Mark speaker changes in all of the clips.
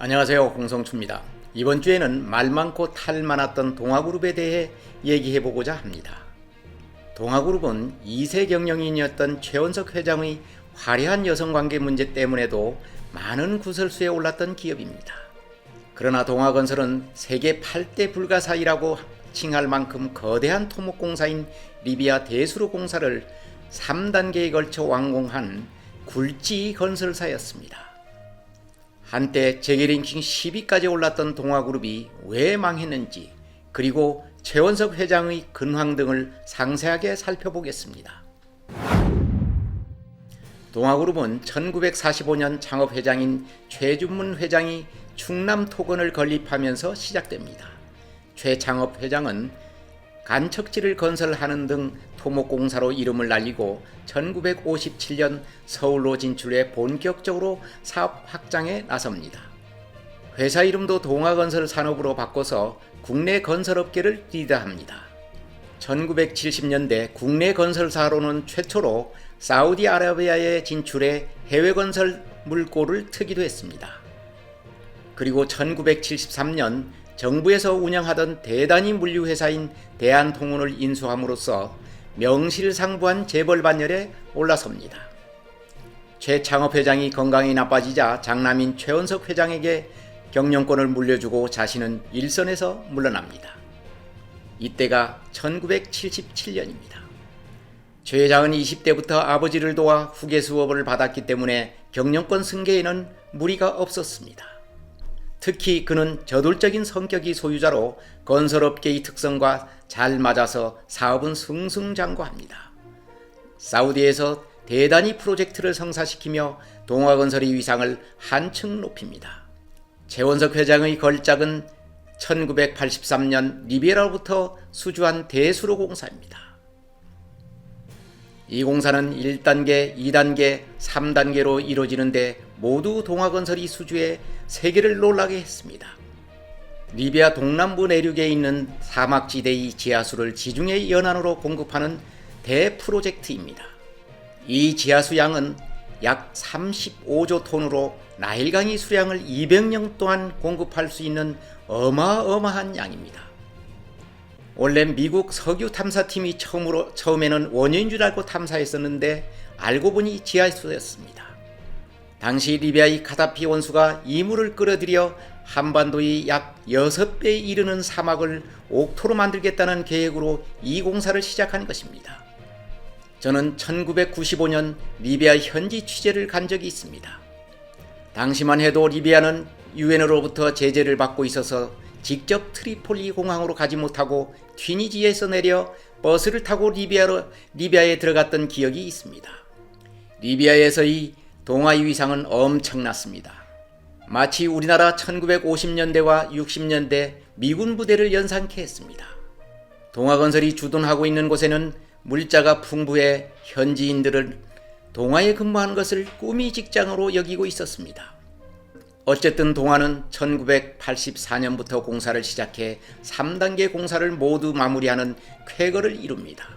Speaker 1: 안녕하세요, 홍성추입니다. 이번 주에는 말 많고 탈 많았던 동아그룹에 대해 얘기해보고자 합니다. 동아그룹은 2세 경영인이었던 최원석 회장의 화려한 여성관계 문제 때문에도 많은 구설수에 올랐던 기업입니다. 그러나 동아건설은 세계 8대 불가사의라고 칭할 만큼 거대한 토목공사인 리비아 대수로공사를 3단계에 걸쳐 완공한 굴지 건설사였습니다. 한때 재계랭킹 10위까지 올랐던 동아그룹이 왜 망했는지, 그리고 최원석 회장의 근황 등을 상세하게 살펴보겠습니다. 동아그룹은 1945년 창업회장인 최준문 회장이 충남 토건을 건립하면서 시작됩니다. 최 창업회장은 간척지를 건설하는 등 토목공사로 이름을 날리고 1957년 서울로 진출해 본격적으로 사업 확장에 나섭니다. 회사 이름도 동아건설 산업으로 바꿔서 국내 건설업계를 리드합니다. 1970년대 국내 건설사로는 최초로 사우디아라비아에 진출해 해외 건설 물꼬를 트기도 했습니다. 그리고 1973년 정부에서 운영하던 대단위 물류회사인 대한통운을 인수함으로써 명실상부한 재벌반열에 올라섭니다. 최 창업회장이 건강이 나빠지자 장남인 최원석 회장에게 경영권을 물려주고 자신은 일선에서 물러납니다. 이때가 1977년입니다. 최 회장은 20대부터 아버지를 도와 후계 수업을 받았기 때문에 경영권 승계에는 무리가 없었습니다. 특히 그는 저돌적인 성격이 소유자로 건설업계의 특성과 잘 맞아서 사업은 승승장구합니다. 사우디에서 대단히 프로젝트를 성사시키며 동아건설의 위상을 한층 높입니다. 최원석 회장의 걸작은 1983년 리비에라로부터 수주한 대수로 공사입니다. 이 공사는 1단계, 2단계, 3단계로 이루어지는데 모두 동아건설이 수주해 세계를 놀라게 했습니다. 리비아 동남부 내륙에 있는 사막지대의 지하수를 지중해 연안으로 공급하는 대프로젝트입니다. 이 지하수 양은 약 35조 톤으로 나일강의 수량을 200년 동안 공급할 수 있는 어마어마한 양입니다. 원래 미국 석유 탐사팀이 처음에는 원유인 줄 알고 탐사했었는데 알고 보니 지하수였습니다. 당시 리비아의 카다피 원수가 이 물을 끌어들여 한반도의 약 6배에 이르는 사막을 옥토로 만들겠다는 계획으로 이 공사를 시작한 것입니다. 저는 1995년 리비아 현지 취재를 간 적이 있습니다. 당시만 해도 리비아는 유엔으로부터 제재를 받고 있어서 직접 트리폴리 공항으로 가지 못하고 튀니지에서 내려 버스를 타고 리비아에 들어갔던 기억이 있습니다. 리비아에서의 동아의 위상은 엄청났습니다. 마치 우리나라 1950년대와 60년대 미군 부대를 연상케 했습니다. 동아건설이 주둔하고 있는 곳에는 물자가 풍부해 현지인들은 동아에 근무하는 것을 꿈의 직장으로 여기고 있었습니다. 어쨌든 동아는 1984년부터 공사를 시작해 3단계 공사를 모두 마무리하는 쾌거를 이룹니다.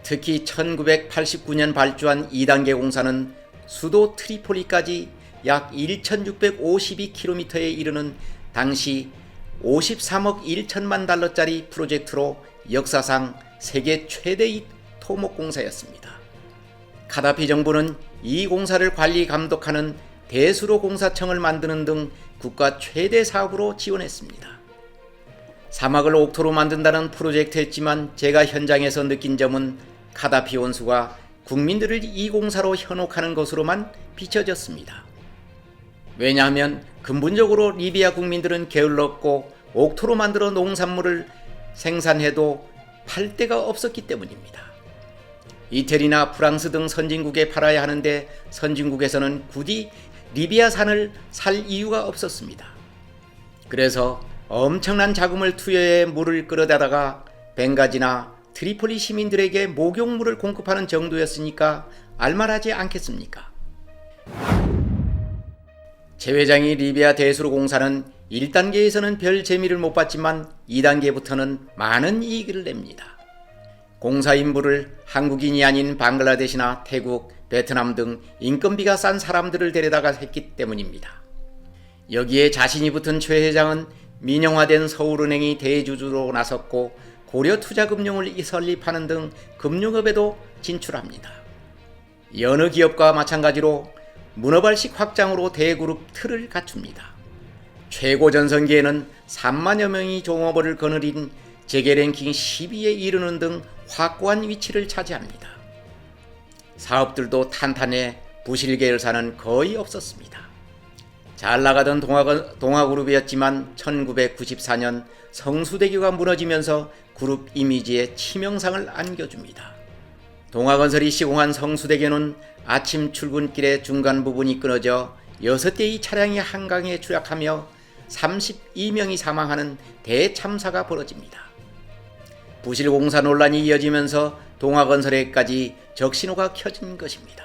Speaker 1: 특히 1989년 발주한 2단계 공사는 수도 트리폴리까지 약 1652km에 이르는 당시 53억 1천만 달러짜리 프로젝트로 역사상 세계 최대의 토목공사였습니다. 카다피 정부는 이 공사를 관리 감독하는 대수로 공사청을 만드는 등 국가 최대 사업으로 지원했습니다. 사막을 옥토로 만든다는 프로젝트였지만 제가 현장에서 느낀 점은 카다피 원수가 국민들을 이 공사로 현혹하는 것으로만 비춰졌습니다. 왜냐하면 근본적으로 리비아 국민들은 게을렀고 옥토로 만들어 농산물을 생산해도 팔 데가 없었기 때문입니다. 이태리나 프랑스 등 선진국에 팔아야 하는데 선진국에서는 굳이 리비아산을 살 이유가 없었습니다. 그래서 엄청난 자금을 투여해 물을 끌어다다가 벵가지나 트리폴리 시민들에게 목욕물을 공급하는 정도였으니까 알만하지 않겠습니까? 최 회장이 리비아 대수로 공사는 1단계에서는 별 재미를 못 봤지만 2단계부터는 많은 이익을 냅니다. 공사 인부를 한국인이 아닌 방글라데시나 태국, 베트남 등 인건비가 싼 사람들을 데려다가 했기 때문입니다. 여기에 자신이 붙은 최 회장은 민영화된 서울은행이 대주주로 나섰고 고려투자금융을 설립하는 등 금융업에도 진출합니다. 여느 기업과 마찬가지로 문어발식 확장으로 대그룹 틀을 갖춥니다. 최고 전성기에는 3만여 명이 종업원을 거느린 재계 랭킹 10위에 이르는 등 확고한 위치를 차지합니다. 사업들도 탄탄해 부실 계열사는 거의 없었습니다. 잘 나가던 동아그룹이었지만 1994년 성수대교가 무너지면서 그룹 이미지에 치명상을 안겨줍니다. 동아건설이 시공한 성수대교는 아침 출근길의 중간 부분이 끊어져 6대의 차량이 한강에 추락하며 32명이 사망하는 대참사가 벌어집니다. 부실공사 논란이 이어지면서 동아건설에까지 적신호가 켜진 것입니다.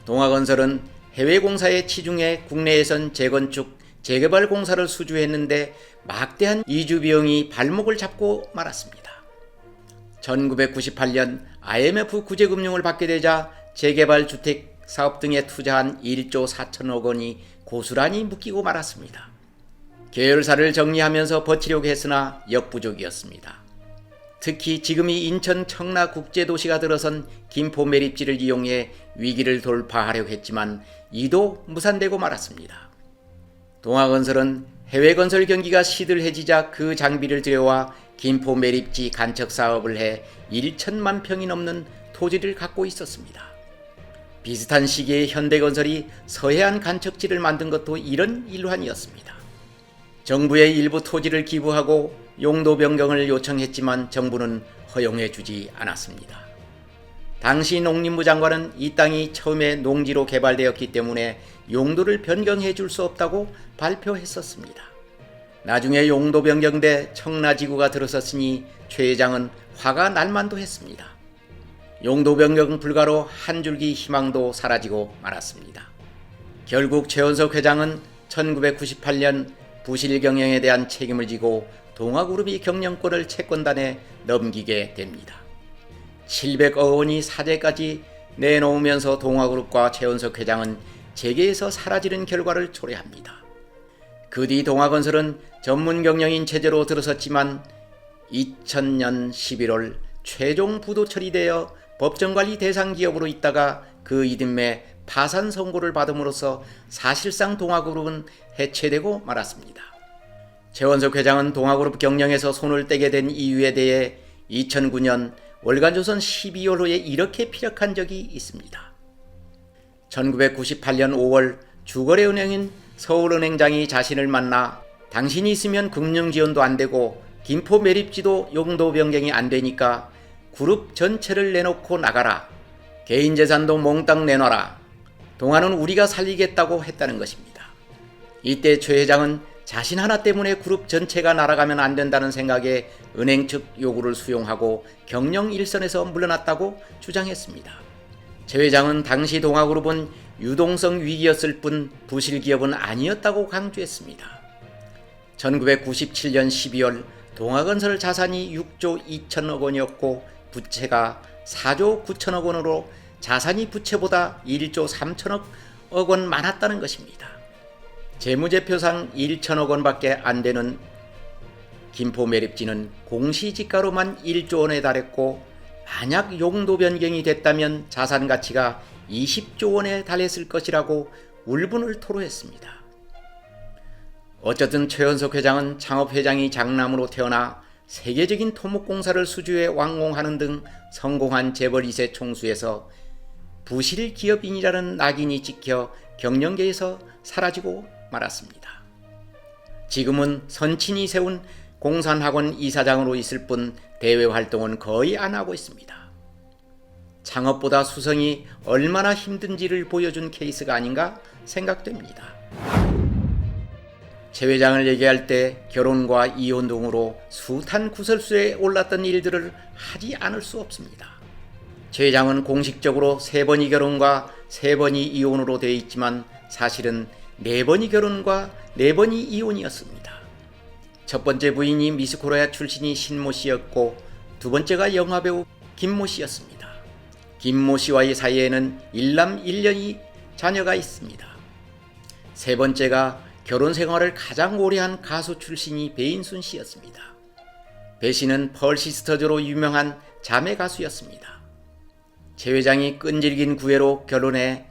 Speaker 1: 동아건설은 해외 공사에 치중해 국내에선 재건축, 재개발 공사를 수주했는데 막대한 이주 비용이 발목을 잡고 말았습니다. 1998년 IMF 구제금융을 받게 되자 재개발 주택 사업 등에 투자한 1조 4천억 원이 고스란히 묶이고 말았습니다. 계열사를 정리하면서 버티려고 했으나 역부족이었습니다. 특히 지금이 인천 청라 국제도시가 들어선 김포 매립지를 이용해 위기를 돌파하려고 했지만 이도 무산되고 말았습니다. 동아건설은 해외 건설 경기가 시들해지자 그 장비를 들여와 김포 매립지 간척 사업을 해 1천만 평이 넘는 토지를 갖고 있었습니다. 비슷한 시기에 현대건설이 서해안 간척지를 만든 것도 이런 일환이었습니다. 정부에 일부 토지를 기부하고 용도 변경을 요청했지만 정부는 허용해주지 않았습니다. 당시 농림부 장관은 이 땅이 처음에 농지로 개발되었기 때문에 용도를 변경해 줄 수 없다고 발표했었습니다. 나중에 용도 변경돼 청라지구가 들어섰으니 최 회장은 화가 날만도 했습니다. 용도 변경 불가로 한 줄기 희망도 사라지고 말았습니다. 결국 최원석 회장은 1998년 부실 경영에 대한 책임을 지고 동아그룹이 경영권을 채권단에 넘기게 됩니다. 700억 원이 사재까지 내놓으면서 동아그룹과 최원석 회장은 재계에서 사라지는 결과를 초래합니다. 그 뒤 동아건설은 전문 경영인 체제로 들어섰지만 2000년 11월 최종 부도 처리되어 법정관리 대상 기업으로 있다가 그 이듬해 파산 선고를 받음으로써 사실상 동아그룹은 해체되고 말았습니다. 최원석 회장은 동아그룹 경영에서 손을 떼게 된 이유에 대해 2009년 월간조선 12월호에 이렇게 피력한 적이 있습니다. 1998년 5월 주거래은행인 서울은행장이 자신을 만나 당신이 있으면 금융지원도 안 되고 김포 매립지도 용도 변경이 안 되니까 그룹 전체를 내놓고 나가라. 개인 재산도 몽땅 내놔라. 동아는 우리가 살리겠다고 했다는 것입니다. 이때 최 회장은 자신 하나 때문에 그룹 전체가 날아가면 안 된다는 생각에 은행 측 요구를 수용하고 경영 일선에서 물러났다고 주장했습니다. 최 회장은 당시 동아그룹은 유동성 위기였을 뿐 부실 기업은 아니었다고 강조했습니다. 1997년 12월 동아건설 자산이 6조 2천억 원이었고 부채가 4조 9천억 원으로 자산이 부채보다 1조 3천억 원 많았다는 것입니다. 재무제표상 1천억 원밖에 안 되는 김포 매립지는 공시지가로만 1조 원에 달했고 만약 용도 변경이 됐다면 자산 가치가 20조 원에 달했을 것이라고 울분을 토로했습니다. 어쨌든 최원석 회장은 창업회장이 장남으로 태어나 세계적인 토목공사를 수주해 완공하는 등 성공한 재벌 2세 총수에서 부실 기업인이라는 낙인이 찍혀 경영계에서 사라지고 말았습니다. 지금은 선친이 세운 공산학원 이사장으로 있을 뿐 대외 활동은 거의 안 하고 있습니다. 창업보다 수성이 얼마나 힘든지를 보여준 케이스가 아닌가 생각됩니다. 최 회장을 얘기할 때 결혼과 이혼 등으로 숱한 구설수에 올랐던 일들을 하지 않을 수 없습니다. 최 회장은 공식적으로 3번이 결혼과 3번이 이혼으로 되어 있지만 사실은 4번이 결혼과 4번이 이혼이었습니다. 첫 번째 부인이 미스코리아 출신이 신모 씨였고 두 번째가 영화배우 김모 씨였습니다. 김모 씨와의 사이에는 일남 1년이 자녀가 있습니다. 세 번째가 결혼 생활을 가장 오래 한 가수 출신이 배인순 씨였습니다. 배 씨는 펄시스터즈로 유명한 자매 가수였습니다. 최 회장이 끈질긴 구애로 결혼해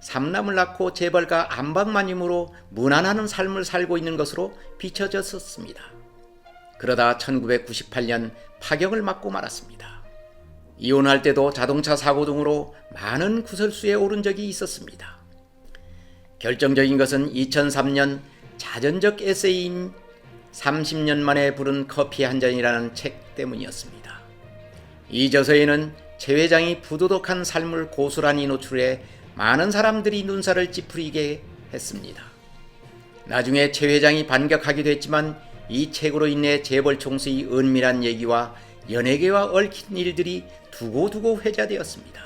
Speaker 1: 3남을 낳고 재벌가 안방마님으로 무난한 삶을 살고 있는 것으로 비춰졌었습니다. 그러다 1998년 파경을 맞고 말았습니다. 이혼할 때도 자동차 사고 등으로 많은 구설수에 오른 적이 있었습니다. 결정적인 것은 2003년 자전적 에세이인 30년 만에 부른 커피 한 잔이라는 책 때문이었습니다. 이 저서에는 최 회장이 부도덕한 삶을 고스란히 노출해 많은 사람들이 눈살을 찌푸리게 했습니다. 나중에 최 회장이 반격하기도 했지만 이 책으로 인해 재벌 총수의 은밀한 얘기와 연예계와 얽힌 일들이 두고두고 회자되었습니다.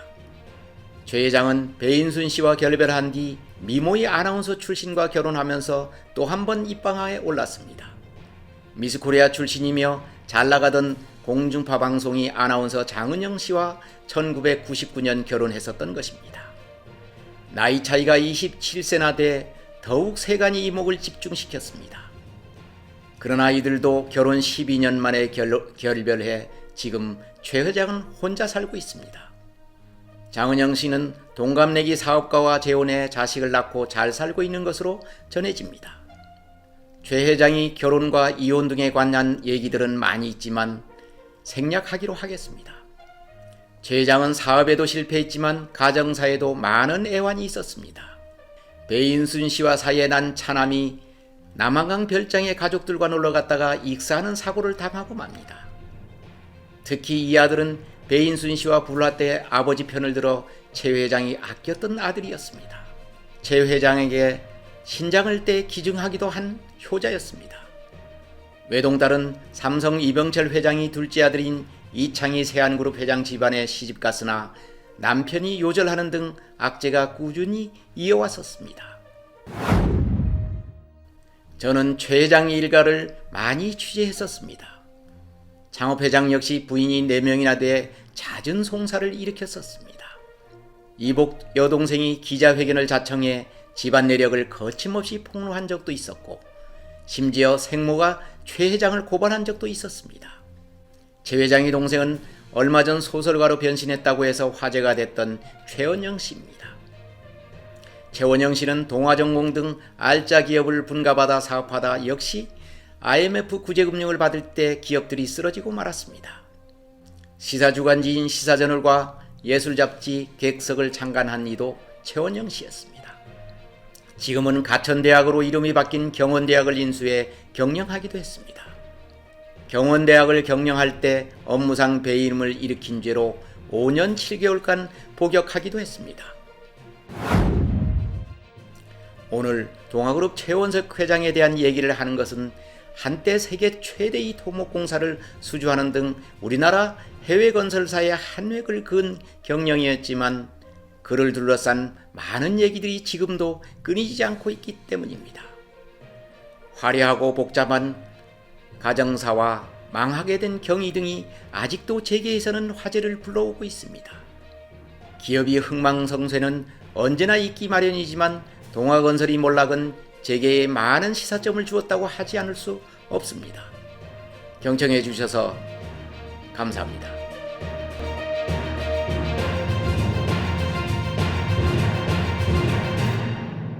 Speaker 1: 최 회장은 배인순 씨와 결별한 뒤 미모의 아나운서 출신과 결혼하면서 또 한 번 입방아에 올랐습니다. 미스코리아 출신이며 잘나가던 공중파 방송의 아나운서 장은영 씨와 1999년 결혼했었던 것입니다. 나이 차이가 27세나 돼 더욱 세간의 이목을 집중시켰습니다. 그러나 이들도 결혼 12년 만에 결별해 지금 최 회장은 혼자 살고 있습니다. 장은영 씨는 동갑내기 사업가와 재혼해 자식을 낳고 잘 살고 있는 것으로 전해집니다. 최 회장이 결혼과 이혼 등에 관한 얘기들은 많이 있지만 생략하기로 하겠습니다. 최 회장은 사업에도 실패했지만 가정사에도 많은 애환이 있었습니다. 배인순 씨와 사이에 난 차남이 남한강 별장에 가족들과 놀러갔다가 익사하는 사고를 당하고 맙니다. 특히 이 아들은 배인순 씨와 불화 때 아버지 편을 들어 최 회장이 아꼈던 아들이었습니다. 최 회장에게 신장을 떼 기증하기도 한 효자였습니다. 외동딸은 삼성 이병철 회장이 둘째 아들인 이창희 세안그룹 회장 집안에 시집갔으나 남편이 요절하는 등 악재가 꾸준히 이어왔었습니다. 저는 최 회장 일가를 많이 취재했었습니다. 창업 회장 역시 부인이 4명이나 돼 잦은 송사를 일으켰었습니다. 이복 여동생이 기자회견을 자청해 집안 내력을 거침없이 폭로한 적도 있었고 심지어 생모가 최 회장을 고발한 적도 있었습니다. 최 회장의 동생은 얼마 전 소설가로 변신했다고 해서 화제가 됐던 최원영 씨입니다. 최원영 씨는 동아전공 등 알짜 기업을 분가받아 사업하다 역시 IMF 구제금융을 받을 때 기업들이 쓰러지고 말았습니다. 시사주간지인 시사저널과 예술잡지 객석을 창간한 이도 최원영 씨였습니다. 지금은 가천대학으로 이름이 바뀐 경원대학을 인수해 경영하기도 했습니다. 경원대학을 경영할 때 업무상 배임을 일으킨 죄로 5년 7개월간 복역하기도 했습니다. 오늘 동아그룹 최원석 회장에 대한 얘기를 하는 것은 한때 세계 최대의 토목공사를 수주하는 등 우리나라 해외 건설사의 한 획을 그은 경영이었지만 그를 둘러싼 많은 얘기들이 지금도 끊이지 않고 있기 때문입니다. 화려하고 복잡한 가정사와 망하게 된 경위 등이 아직도 재계에서는 화제를 불러오고 있습니다. 기업이 흥망성쇠는 언제나 있기 마련이지만 동아건설이 몰락은 재계에 많은 시사점을 주었다고 하지 않을 수 없습니다. 경청해 주셔서 감사합니다.